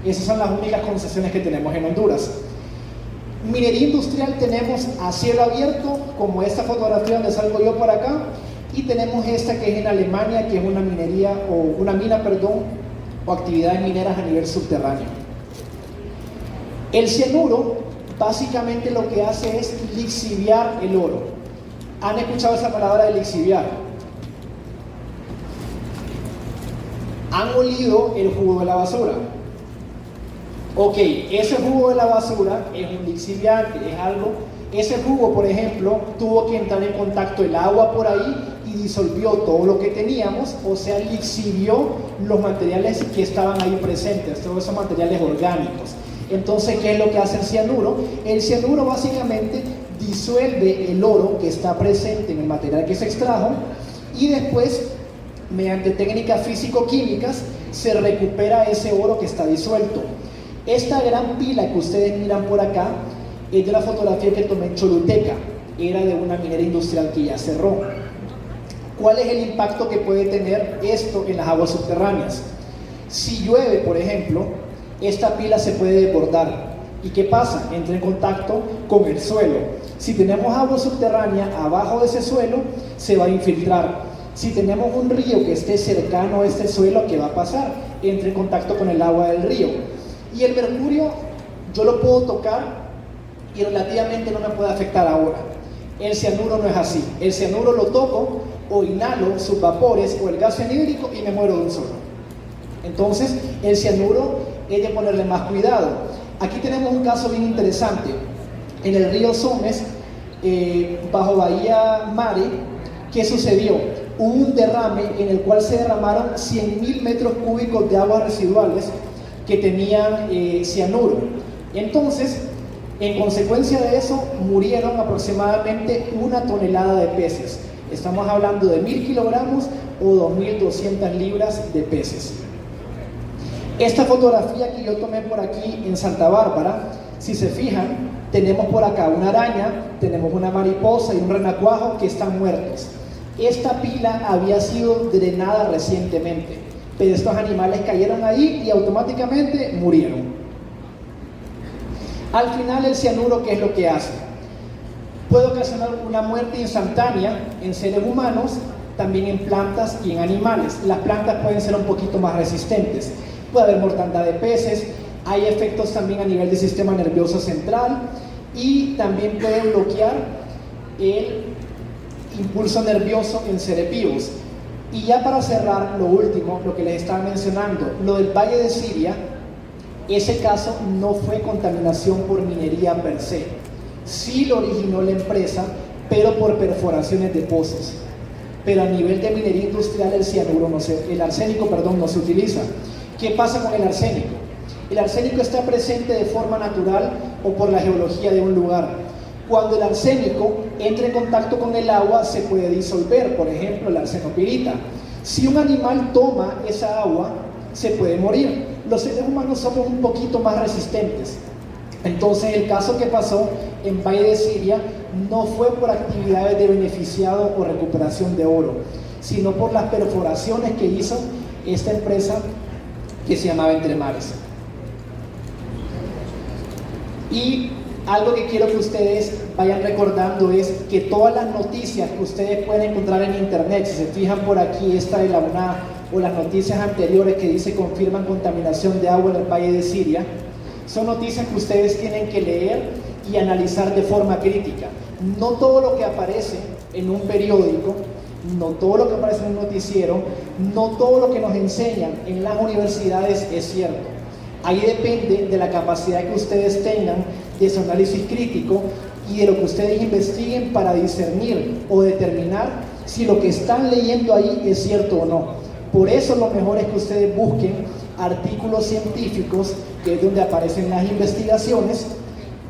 Esas son las únicas concesiones que tenemos en Honduras. Minería industrial tenemos a cielo abierto, como esta fotografía donde salgo yo por acá, y tenemos esta que es en Alemania, que es una mina, o actividades mineras a nivel subterráneo. El cianuro básicamente lo que hace es lixiviar el oro. ¿Han escuchado esa palabra de lixiviar? ¿Han olido el jugo de la basura? Ok, ese jugo de la basura es un lixiviante, es algo. Ese jugo, por ejemplo, tuvo que entrar en contacto el agua por ahí y disolvió todo lo que teníamos, o sea, lixivió los materiales que estaban ahí presentes, todos esos materiales orgánicos. Entonces, ¿qué es lo que hace el cianuro? El cianuro básicamente disuelve el oro que está presente en el material que se extrajo y después, mediante técnicas físico-químicas, se recupera ese oro que está disuelto. Esta gran pila que ustedes miran por acá es de la fotografía que tomé en Choluteca, era de una minera industrial que ya cerró. ¿Cuál es el impacto que puede tener esto en las aguas subterráneas? Si llueve, por ejemplo, esta pila se puede desbordar. ¿Y qué pasa? Entra en contacto con el suelo. Si tenemos agua subterránea abajo de ese suelo, se va a infiltrar. Si tenemos un río que esté cercano a este suelo, ¿qué va a pasar? Entra en contacto con el agua del río. Y el mercurio, yo lo puedo tocar y relativamente no me puede afectar ahora. El cianuro no es así. El cianuro lo toco o inhalo sus vapores o el gas cianhídrico y me muero de un solo. Entonces, el cianuro es de ponerle más cuidado. Aquí tenemos un caso bien interesante. En el río Somes, bajo Bahía Mare, ¿qué sucedió? Hubo un derrame en el cual se derramaron 100.000 metros cúbicos de aguas residuales que tenían cianuro. Entonces, en consecuencia de eso, murieron aproximadamente 1 tonelada de peces. Estamos hablando de 1.000 kilogramos o 2.200 libras de peces. Esta fotografía que yo tomé por aquí en Santa Bárbara, si se fijan, tenemos por acá una araña, tenemos una mariposa y un renacuajo que están muertos. Esta pila había sido drenada recientemente, pero estos animales cayeron ahí y automáticamente murieron. Al final, el cianuro, ¿qué es lo que hace? Puede ocasionar una muerte instantánea en seres humanos, también en plantas y en animales. Las plantas pueden ser un poquito más resistentes. Puede haber mortandad de peces, hay efectos también a nivel del sistema nervioso central y también puede bloquear el impulso nervioso en seres vivos. Y ya para cerrar, lo último, lo que les estaba mencionando, lo del Valle de Siria, ese caso no fue contaminación por minería per se. Sí lo originó la empresa, pero por perforaciones de pozos. Pero a nivel de minería industrial el arsénico no se utiliza. ¿Qué pasa con el arsénico? El arsénico está presente de forma natural o por la geología de un lugar. Cuando el arsénico entra en contacto con el agua, se puede disolver, por ejemplo, la arsenopirita. Si un animal toma esa agua, se puede morir. Los seres humanos somos un poquito más resistentes. Entonces, el caso que pasó en Valle de Siria no fue por actividades de beneficiado o recuperación de oro, sino por las perforaciones que hizo esta empresa que se llamaba Entre Mares. Y algo que quiero que ustedes vayan recordando es que todas las noticias que ustedes pueden encontrar en internet, si se fijan por aquí, esta de la UNA o las noticias anteriores que dice confirman contaminación de agua en el Valle de Siria, son noticias que ustedes tienen que leer y analizar de forma crítica. No todo lo que aparece en un periódico, no todo lo que aparece en un noticiero, no todo lo que nos enseñan en las universidades es cierto. Ahí depende de la capacidad que ustedes tengan de su análisis crítico y de lo que ustedes investiguen para discernir o determinar si lo que están leyendo ahí es cierto o no. Por eso lo mejor es que ustedes busquen artículos científicos, que es donde aparecen las investigaciones,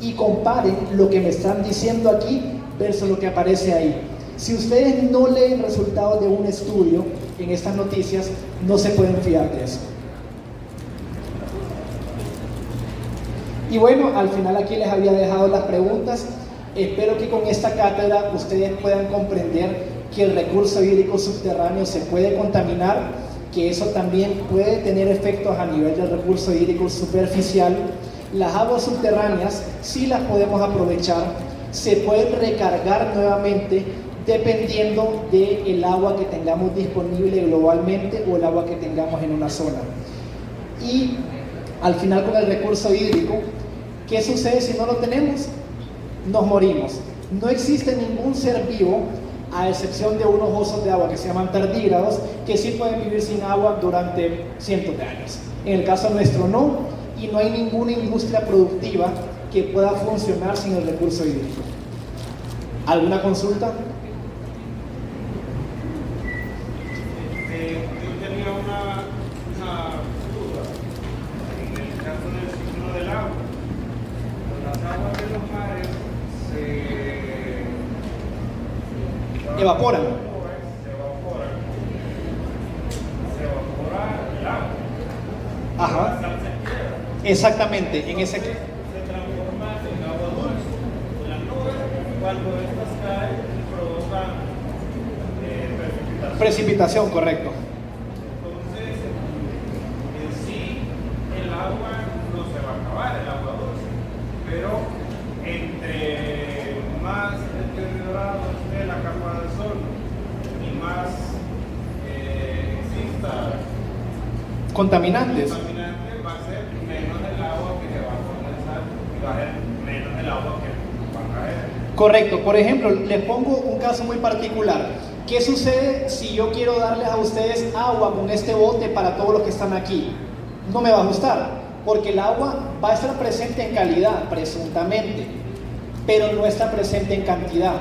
y comparen lo que me están diciendo aquí versus lo que aparece ahí. Si ustedes no leen resultados de un estudio en estas noticias, no se pueden fiar de eso. Y bueno, al final aquí les había dejado las preguntas. Espero que con esta cátedra ustedes puedan comprender que el recurso hídrico subterráneo se puede contaminar, que eso también puede tener efectos a nivel del recurso hídrico superficial. Las aguas subterráneas sí las podemos aprovechar, se pueden recargar nuevamente dependiendo del agua que tengamos disponible globalmente o el agua que tengamos en una zona. Y al final, con el recurso hídrico, ¿Qué sucede si no lo tenemos? Nos morimos. No existe ningún ser vivo, a excepción de unos osos de agua que se llaman tardígrados, que sí pueden vivir sin agua durante cientos de años. En el caso nuestro no, y no hay ninguna industria productiva que pueda funcionar sin el recurso hídrico. ¿Alguna consulta? Yo tenía una duda en el caso del ciclo del agua. Las aguas de los mares Evaporan. Se evapora el agua. Ajá. Exactamente, en ese... Se transforma en agua dulce. Las nubes, cuando estas caen, provocan precipitación. Precipitación, correcto. Entonces, en sí, el agua no se va a acabar, el agua dulce. Pero entre más deteriorado esté la capa del sol y más exista Contaminantes. contaminante, va a ser menos el agua que se va a condensar y va a ser menos el agua que va a caer. Correcto. Por ejemplo, les pongo un caso muy particular. ¿Qué sucede si yo quiero darles a ustedes agua con este bote para todos los que están aquí? No me va a gustar, porque el agua va a estar presente en calidad, presuntamente, pero no está presente en cantidad.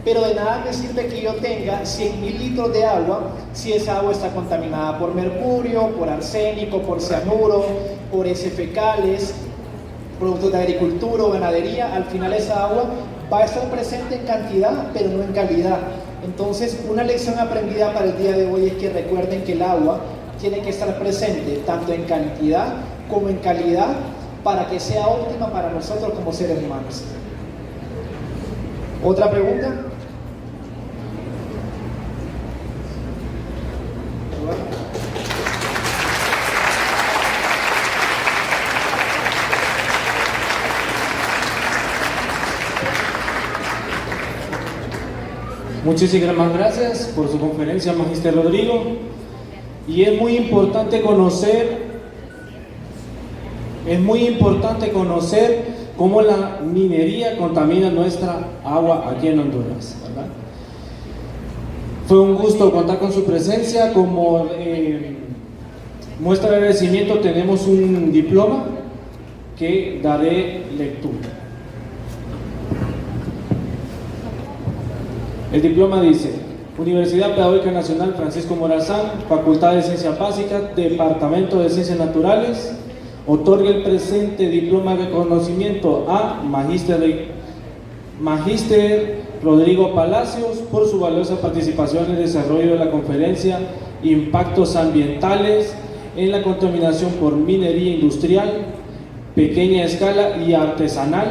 Pero de nada me sirve que yo tenga 100.000 litros de agua si esa agua está contaminada por mercurio, por arsénico, por cianuro, por heces fecales, productos de agricultura o ganadería. Al final esa agua va a estar presente en cantidad, pero no en calidad. Entonces, una lección aprendida para el día de hoy es que recuerden que el agua tiene que estar presente tanto en cantidad como en calidad para que sea óptima para nosotros como seres humanos. ¿Otra pregunta? Muchísimas gracias por su conferencia, Magister Rodrigo. Y es muy importante conocer cómo la minería contamina nuestra agua aquí en Honduras, ¿verdad? Fue un gusto contar con su presencia. Como muestra de agradecimiento tenemos un diploma que daré lectura. El diploma dice: Universidad Pedagógica Nacional Francisco Morazán, Facultad de Ciencias Básicas, Departamento de Ciencias Naturales, otorga el presente diploma de reconocimiento a Magister Rodrigo Palacios por su valiosa participación en el desarrollo de la conferencia Impactos Ambientales en la contaminación por minería industrial, pequeña escala y artesanal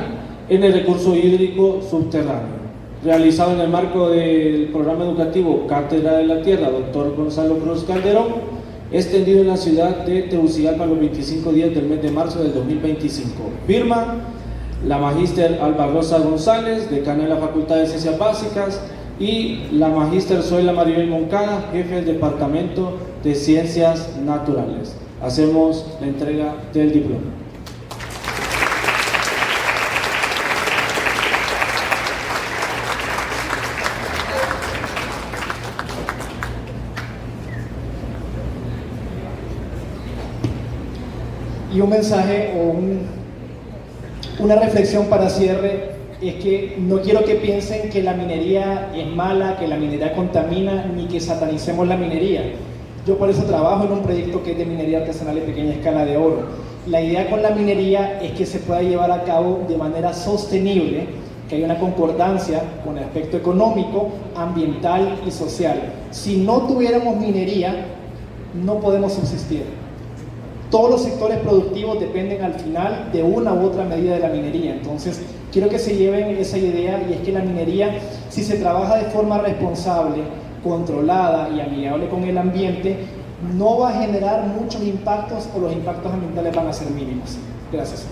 en el recurso hídrico subterráneo, realizado en el marco del programa educativo Cátedra de la Tierra, Dr. Gonzalo Cruz Calderón, extendido en la ciudad de Tegucigalpa los 25 días del mes de marzo del 2025. Firma la Magíster Alba Rosa González, decana de la Facultad de Ciencias Básicas, y la Magíster Zoila Maribel Moncada, jefe del Departamento de Ciencias Naturales. Hacemos la entrega del diploma. Y un mensaje o una reflexión para cierre es que no quiero que piensen que la minería es mala, que la minería contamina, ni que satanicemos la minería. Yo por eso trabajo en un proyecto que es de minería artesanal y pequeña escala de oro. La idea con la minería es que se pueda llevar a cabo de manera sostenible, que haya una concordancia con el aspecto económico, ambiental y social. Si no tuviéramos minería, no podemos subsistir. Todos los sectores productivos dependen al final de una u otra medida de la minería. Entonces, quiero que se lleven esa idea, y es que la minería, si se trabaja de forma responsable, controlada y amigable con el ambiente, no va a generar muchos impactos, o los impactos ambientales van a ser mínimos. Gracias.